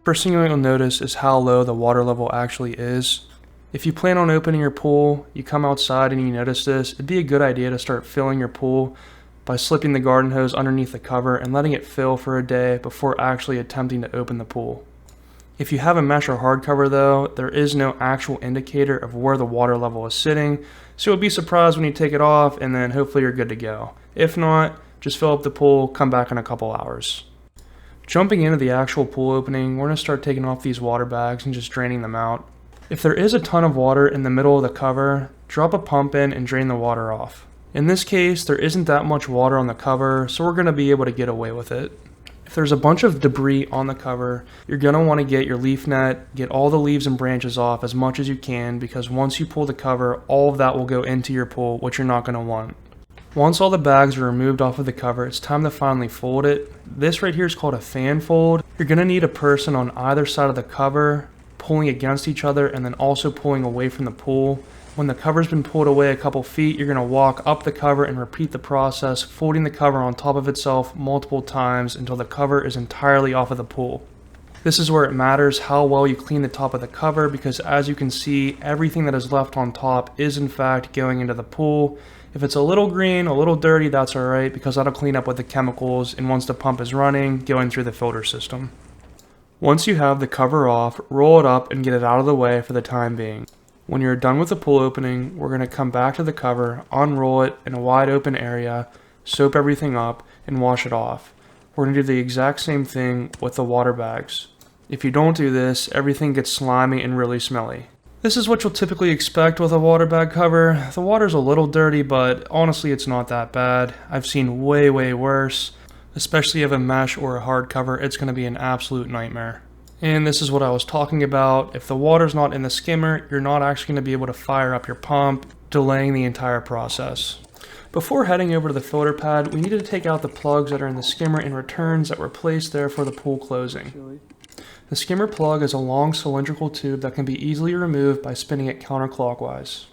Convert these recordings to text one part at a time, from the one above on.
First thing you'll notice is how low the water level actually is. If you plan on opening your pool, you come outside and you notice this, it'd be a good idea to start filling your pool by slipping the garden hose underneath the cover and letting it fill for a day before actually attempting to open the pool. If you have a mesh or hardcover though, there is no actual indicator of where the water level is sitting, so you'll be surprised when you take it off and then hopefully you're good to go. If not, just fill up the pool, come back in a couple hours. Jumping into the actual pool opening, we're going to start taking off these water bags and just draining them out. If there is a ton of water in the middle of the cover, drop a pump in and drain the water off. In this case, there isn't that much water on the cover, so we're going to be able to get away with it. If there's a bunch of debris on the cover, you're going to want to get your leaf net, get all the leaves and branches off as much as you can, because once you pull the cover, all of that will go into your pool, which you're not going to want. Once all the bags are removed off of the cover, it's time to finally fold it. This right here is called a fan fold. You're going to need a person on either side of the cover, pulling against each other and then also pulling away from the pool. When the cover's been pulled away a couple feet, you're going to walk up the cover and repeat the process, folding the cover on top of itself multiple times until the cover is entirely off of the pool. This is where it matters how well you clean the top of the cover, because as you can see, everything that is left on top is in fact going into the pool. If it's a little green, a little dirty, that's alright, because that'll clean up with the chemicals and once the pump is running, going through the filter system. Once you have the cover off, roll it up and get it out of the way for the time being. When you're done with the pool opening, we're going to come back to the cover, unroll it in a wide open area, soap everything up, and wash it off. We're going to do the exact same thing with the water bags. If you don't do this, everything gets slimy and really smelly. This is what you'll typically expect with a water bag cover. The water's a little dirty, but honestly it's not that bad. I've seen way worse. Especially if you have a mesh or a hard cover, it's going to be an absolute nightmare. And this is what I was talking about. If the water's not in the skimmer, you're not actually going to be able to fire up your pump, delaying the entire process. Before heading over to the filter pad, we need to take out the plugs that are in the skimmer and returns that were placed there for the pool closing. The skimmer plug is a long cylindrical tube that can be easily removed by spinning it counterclockwise.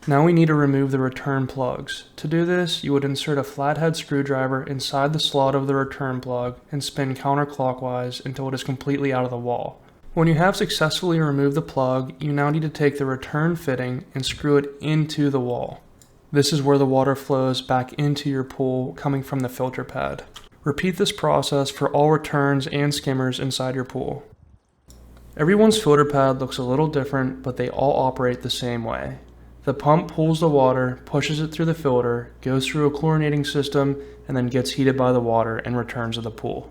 Now we need to remove the return plugs. To do this, you would insert a flathead screwdriver inside the slot of the return plug and spin counterclockwise until it is completely out of the wall. When you have successfully removed the plug, you now need to take the return fitting and screw it into the wall. This is where the water flows back into your pool coming from the filter pad. Repeat this process for all returns and skimmers inside your pool. Everyone's filter pad looks a little different, but they all operate the same way. The pump pulls the water, pushes it through the filter, goes through a chlorinating system, and then gets heated by the water and returns to the pool.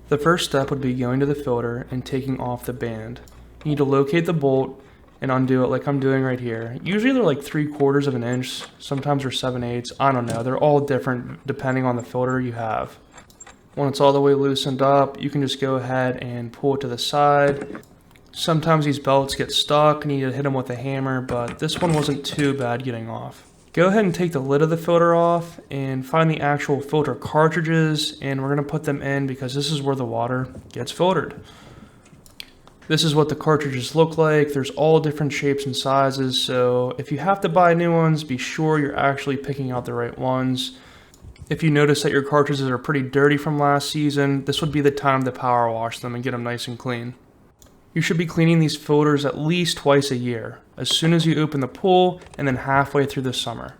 The first step would be going to the filter and taking off the band. You need to locate the bolt and undo it like I'm doing right here. Usually they're like 3/4 of an inch, sometimes they're 7/8, I don't know. They're all different depending on the filter you have. When it's all the way loosened up, you can just go ahead and pull it to the side. Sometimes these belts get stuck and you need to hit them with a hammer, but this one wasn't too bad getting off. Go ahead and take the lid of the filter off and find the actual filter cartridges, and we're going to put them in because this is where the water gets filtered. This is what the cartridges look like. There's all different shapes and sizes, so if you have to buy new ones, be sure you're actually picking out the right ones. If you notice that your cartridges are pretty dirty from last season, this would be the time to power wash them and get them nice and clean. You should be cleaning these filters at least twice a year, as soon as you open the pool and then halfway through the summer.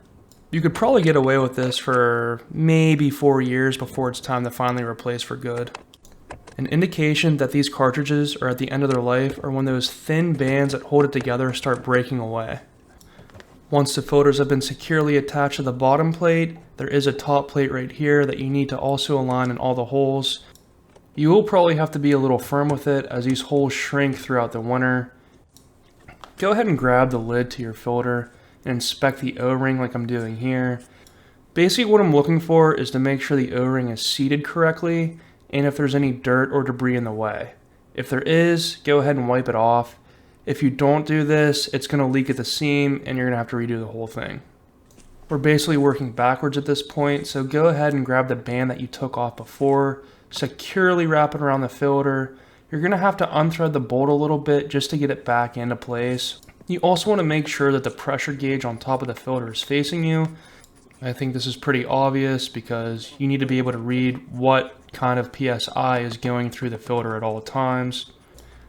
You could probably get away with this for maybe 4 years before it's time to finally replace for good. An indication that these cartridges are at the end of their life are when those thin bands that hold it together start breaking away. Once the filters have been securely attached to the bottom plate, there is a top plate right here that you need to also align in all the holes. You will probably have to be a little firm with it as these holes shrink throughout the winter. Go ahead and grab the lid to your filter and inspect the O-ring like I'm doing here. Basically what I'm looking for is to make sure the O-ring is seated correctly and if there's any dirt or debris in the way. If there is, go ahead and wipe it off. If you don't do this, it's going to leak at the seam and you're going to have to redo the whole thing. We're basically working backwards at this point, so go ahead and grab the band that you took off before, securely wrap it around the filter. You're going to have to unthread the bolt a little bit just to get it back into place. You also want to make sure that the pressure gauge on top of the filter is facing you. I think this is pretty obvious because you need to be able to read what kind of PSI is going through the filter at all times.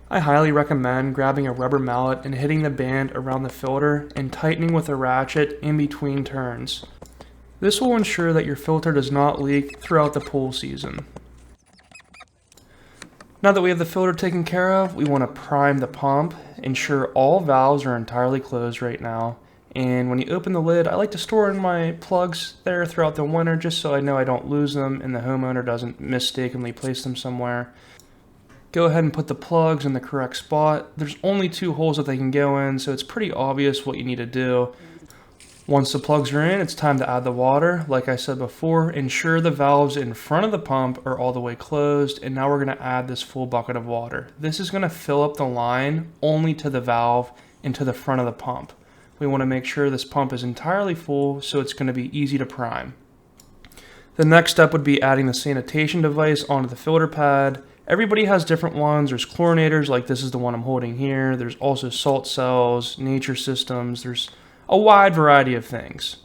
I highly recommend grabbing a rubber mallet and hitting the band around the filter and tightening with a ratchet in between turns. This will ensure that your filter does not leak throughout the pool season. Now that we have the filter taken care of, we want to prime the pump. Ensure all valves are entirely closed right now. And when you open the lid, I like to store in my plugs there throughout the winter just so I know I don't lose them and the homeowner doesn't mistakenly place them somewhere. Go ahead and put the plugs in the correct spot. There's only 2 holes that they can go in, so it's pretty obvious what you need to do. Once the plugs are in, it's time to add the water. Like I said before, ensure the valves in front of the pump are all the way closed, and now we're going to add this full bucket of water. This is going to fill up the line only to the valve and to the front of the pump. We want to make sure this pump is entirely full so it's going to be easy to prime. The next step would be adding the sanitation device onto the filter pad. Everybody has different ones. There's chlorinators, like this is the one I'm holding here. There's also salt cells, nature systems. There's a wide variety of things.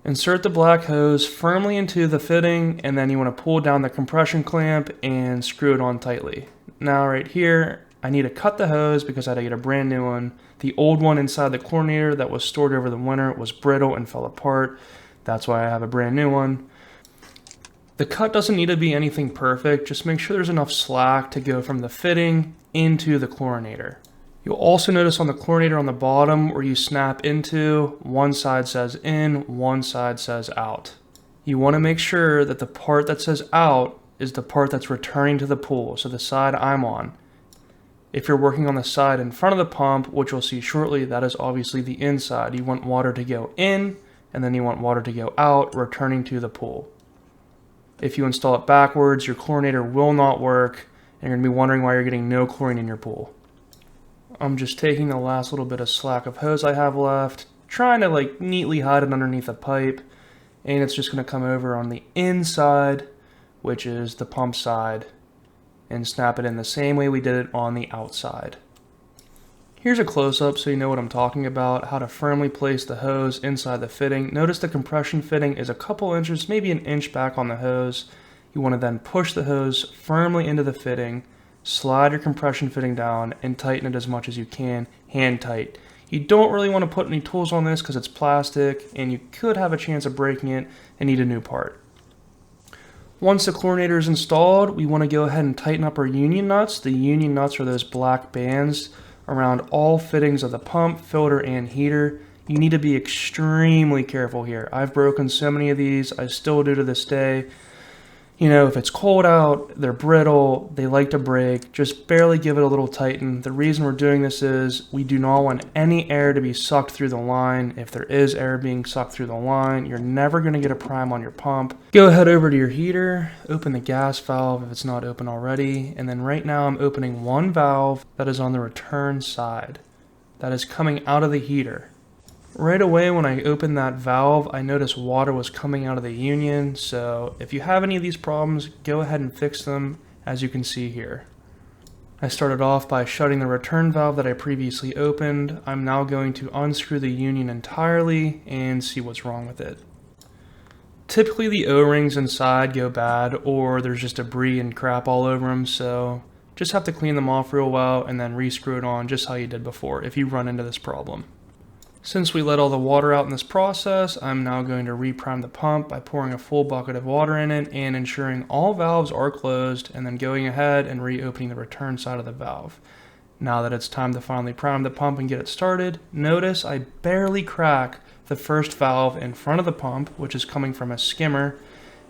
Insert the black hose firmly into the fitting, and then you want to pull down the compression clamp and screw it on tightly. Now right here, I need to cut the hose because I had to get a brand new one. The old one inside the chlorinator that was stored over the winter was brittle and fell apart. That's why I have a brand new one. The cut doesn't need to be anything perfect, just make sure there's enough slack to go from the fitting into the chlorinator. You'll also notice on the chlorinator on the bottom where you snap into, one side says in, one side says out. You want to make sure that the part that says out is the part that's returning to the pool, so the side I'm on. If you're working on the side in front of the pump, which you'll see shortly, that is obviously the inside. You want water to go in, and then you want water to go out, returning to the pool. If you install it backwards, your chlorinator will not work, and you're going to be wondering why you're getting no chlorine in your pool. I'm just taking the last little bit of slack of hose I have left, trying to neatly hide it underneath a pipe, and it's just going to come over on the inside, which is the pump side, and snap it in the same way we did it on the outside. Here's a close-up so you know what I'm talking about, how to firmly place the hose inside the fitting. Notice the compression fitting is a couple inches, maybe an inch back on the hose. You want to then push the hose firmly into the fitting, slide your compression fitting down, and tighten it as much as you can, hand tight. You don't really want to put any tools on this because it's plastic, and you could have a chance of breaking it and need a new part. Once the chlorinator is installed, we want to go ahead and tighten up our union nuts. The union nuts are those black bands around all fittings of the pump, filter, and heater. You need to be extremely careful here. I've broken so many of these, I still do to this day. You know, if it's cold out, they're brittle, they like to break, just barely give it a little tighten. The reason we're doing this is we do not want any air to be sucked through the line. If there is air being sucked through the line, you're never going to get a prime on your pump. Go ahead over to your heater, open the gas valve if it's not open already, and then right now I'm opening one valve that is on the return side. That is coming out of the heater. Right away when I opened that valve, I noticed water was coming out of the union, so if you have any of these problems, go ahead and fix them, as you can see here. I started off by shutting the return valve that I previously opened. I'm now going to unscrew the union entirely and see what's wrong with it. Typically the O-rings inside go bad, or there's just debris and crap all over them, so just have to clean them off real well and then re-screw it on just how you did before if you run into this problem. Since we let all the water out in this process, I'm now going to reprime the pump by pouring a full bucket of water in it and ensuring all valves are closed, and then going ahead and reopening the return side of the valve. Now that it's time to finally prime the pump and get it started, notice I barely crack the first valve in front of the pump, which is coming from a skimmer,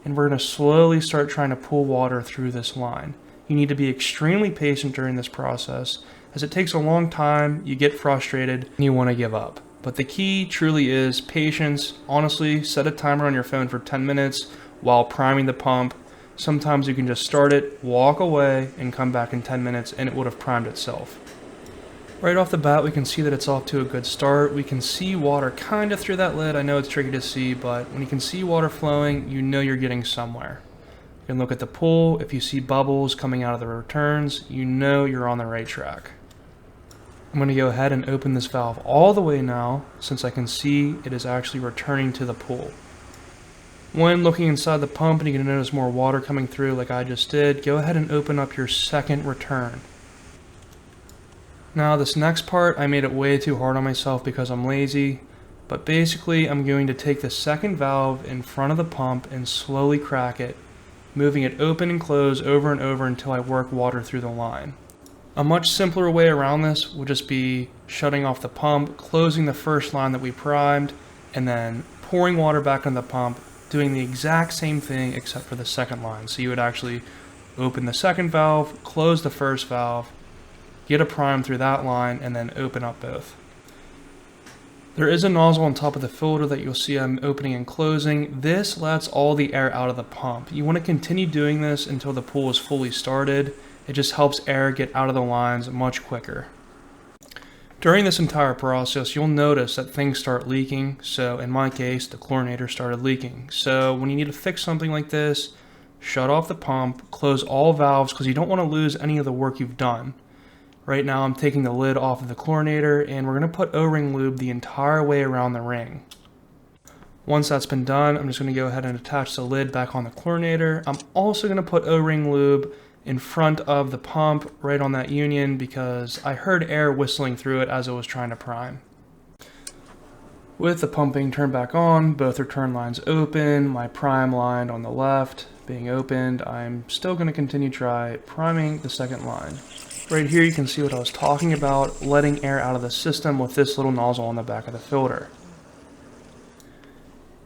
and we're going to slowly start trying to pull water through this line. You need to be extremely patient during this process, as it takes a long time, you get frustrated, and you want to give up. But the key truly is patience. Honestly, set a timer on your phone for 10 minutes while priming the pump. Sometimes you can just start it, walk away, and come back in 10 minutes and it would have primed itself. Right off the bat, we can see that it's off to a good start. We can see water kind of through that lid. I know it's tricky to see, but when you can see water flowing, you know you're getting somewhere. You can look at the pool. If you see bubbles coming out of the returns, you know you're on the right track. I'm going to go ahead and open this valve all the way now, since I can see it is actually returning to the pool. When looking inside the pump and you're going to notice more water coming through like I just did, go ahead and open up your second return. Now this next part, I made it way too hard on myself because I'm lazy, but basically I'm going to take the second valve in front of the pump and slowly crack it, moving it open and close over and over until I work water through the line. A much simpler way around this would just be shutting off the pump, closing the first line that we primed, and then pouring water back into the pump, doing the exact same thing except for the second line. So you would actually open the second valve, close the first valve, get a prime through that line, and then open up both. There is a nozzle on top of the filter that you'll see I'm opening and closing. This lets all the air out of the pump. You want to continue doing this until the pool is fully started. It just helps air get out of the lines much quicker. During this entire process, you'll notice that things start leaking. So in my case, the chlorinator started leaking. So when you need to fix something like this, shut off the pump, close all valves because you don't want to lose any of the work you've done. Right now I'm taking the lid off of the chlorinator and we're going to put O-ring lube the entire way around the ring. Once that's been done, I'm just going to go ahead and attach the lid back on the chlorinator. I'm also going to put O-ring lube in front of the pump right on that union because I heard air whistling through it as it was trying to prime. With the pump being turned back on, both return lines open, my prime line on the left being opened, I'm still going to continue try priming the second line. Right here you can see what I was talking about, letting air out of the system with this little nozzle on the back of the filter.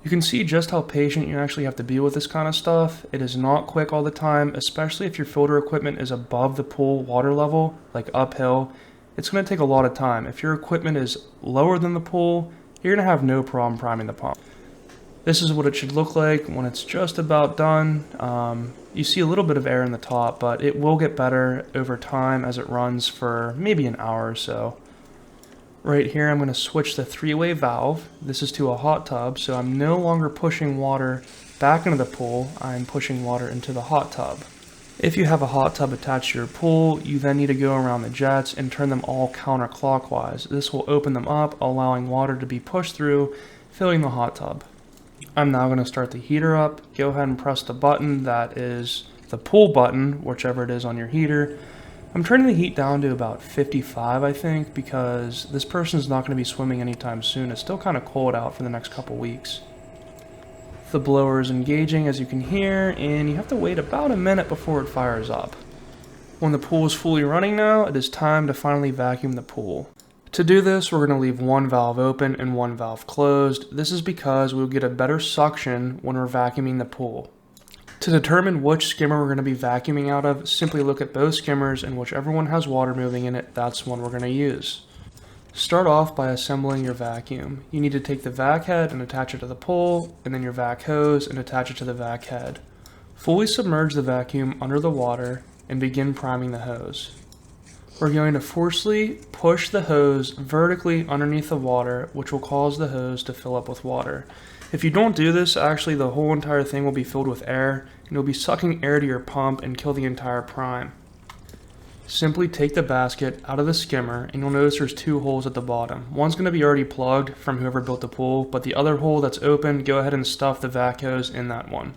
You can see just how patient you actually have to be with this kind of stuff. It is not quick all the time, especially if your filter equipment is above the pool water level, like uphill. It's going to take a lot of time. If your equipment is lower than the pool, you're going to have no problem priming the pump. This is what it should look like when it's just about done. You see a little bit of air in the top, but it will get better over time as it runs for maybe an hour or so. Right here, I'm going to switch the three-way valve. This is to a hot tub, so I'm no longer pushing water back into the pool. I'm pushing water into the hot tub. If you have a hot tub attached to your pool, you then need to go around the jets and turn them all counterclockwise. This will open them up, allowing water to be pushed through, filling the hot tub. I'm now going to start the heater up. Go ahead and press the button that is the pull button, whichever it is on your heater. I'm turning the heat down to about 55, I think, because this person's not going to be swimming anytime soon. It's still kind of cold out for the next couple weeks. The blower is engaging, as you can hear, and you have to wait about a minute before it fires up. When the pool is fully running now, it is time to finally vacuum the pool. To do this, we're going to leave one valve open and one valve closed. This is because we'll get a better suction when we're vacuuming the pool. To determine which skimmer we're going to be vacuuming out of, simply look at both skimmers and whichever one has water moving in it, that's the one we're going to use. Start off by assembling your vacuum. You need to take the vac head and attach it to the pole, and then your vac hose and attach it to the vac head. Fully submerge the vacuum under the water and begin priming the hose. We're going to forcefully push the hose vertically underneath the water, which will cause the hose to fill up with water. If you don't do this, actually the whole entire thing will be filled with air, and you'll be sucking air to your pump and kill the entire prime. Simply take the basket out of the skimmer, and you'll notice there's two holes at the bottom. One's going to be already plugged from whoever built the pool, but the other hole that's open, go ahead and stuff the vac hose in that one.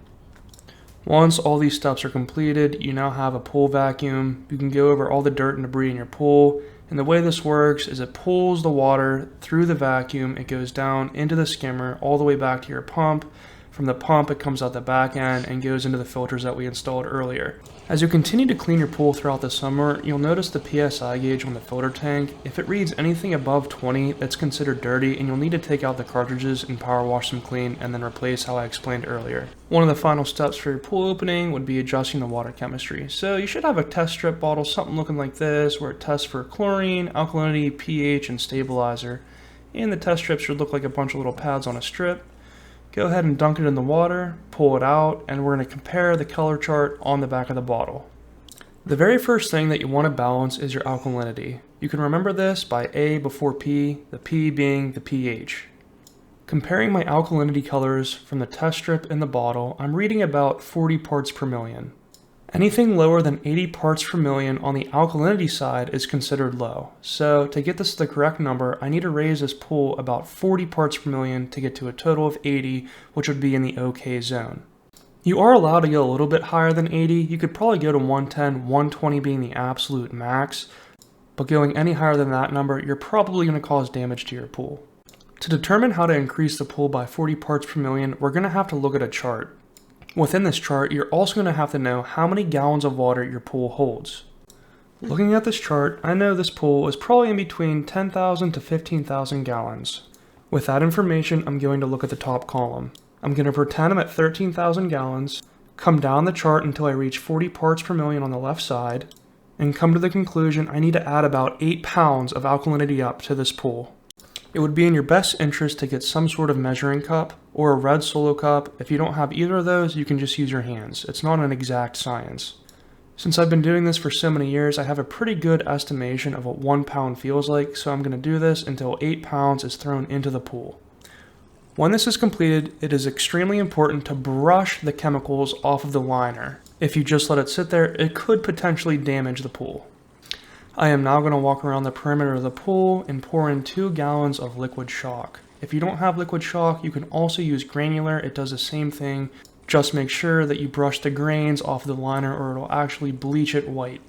Once all these steps are completed, you now have a pool vacuum. You can go over all the dirt and debris in your pool, and the way this works is it pulls the water through the vacuum, it goes down into the skimmer, all the way back to your pump. From the pump, it comes out the back end and goes into the filters that we installed earlier. As you continue to clean your pool throughout the summer, you'll notice the PSI gauge on the filter tank. If it reads anything above 20, that's considered dirty, and you'll need to take out the cartridges and power wash them clean and then replace how I explained earlier. One of the final steps for your pool opening would be adjusting the water chemistry. So you should have a test strip bottle, something looking like this, where it tests for chlorine, alkalinity, pH, and stabilizer. And the test strip should look like a bunch of little pads on a strip. Go ahead and dunk it in the water, pull it out, and we're going to compare the color chart on the back of the bottle. The very first thing that you want to balance is your alkalinity. You can remember this by A before P, the P being the pH. Comparing my alkalinity colors from the test strip in the bottle, I'm reading about 40 parts per million. Anything lower than 80 parts per million on the alkalinity side is considered low. So to get this to the correct number, I need to raise this pool about 40 parts per million to get to a total of 80, which would be in the OK zone. You are allowed to go a little bit higher than 80. You could probably go to 110, 120 being the absolute max, but going any higher than that number, you're probably going to cause damage to your pool. To determine how to increase the pool by 40 parts per million, we're going to have to look at a chart. Within this chart, you're also going to have to know how many gallons of water your pool holds. Looking at this chart, I know this pool is probably in between 10,000 to 15,000 gallons. With that information, I'm going to look at the top column. I'm going to pretend I'm at 13,000 gallons, come down the chart until I reach 40 parts per million on the left side, and come to the conclusion I need to add about 8 pounds of alkalinity up to this pool. It would be in your best interest to get some sort of measuring cup or a red solo cup. If you don't have either of those, you can just use your hands. It's not an exact science. Since I've been doing this for so many years, I have a pretty good estimation of what 1 pound feels like, so I'm going to do this until 8 pounds is thrown into the pool. When this is completed, it is extremely important to brush the chemicals off of the liner. If you just let it sit there, it could potentially damage the pool. I am now going to walk around the perimeter of the pool and pour in 2 gallons of liquid shock. If you don't have liquid shock, you can also use granular. It does the same thing. Just make sure that you brush the grains off the liner or it'll actually bleach it white.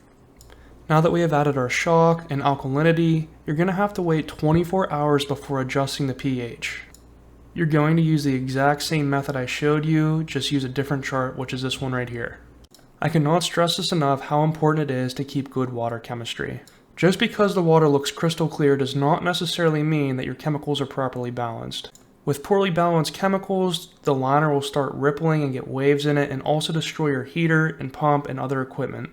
Now that we have added our shock and alkalinity, you're going to have to wait 24 hours before adjusting the pH. You're going to use the exact same method I showed you, just use a different chart, which is this one right here. I cannot stress this enough how important it is to keep good water chemistry. Just because the water looks crystal clear does not necessarily mean that your chemicals are properly balanced. With poorly balanced chemicals, the liner will start rippling and get waves in it and also destroy your heater and pump and other equipment.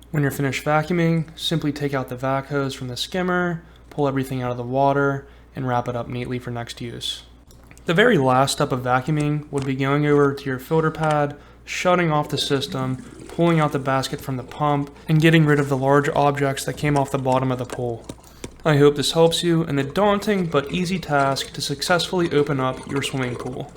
When you're finished vacuuming, simply take out the vac hose from the skimmer, pull everything out of the water, and wrap it up neatly for next use. The very last step of vacuuming would be going over to your filter pad, shutting off the system, pulling out the basket from the pump, and getting rid of the large objects that came off the bottom of the pool. I hope this helps you in the daunting but easy task to successfully open up your swimming pool.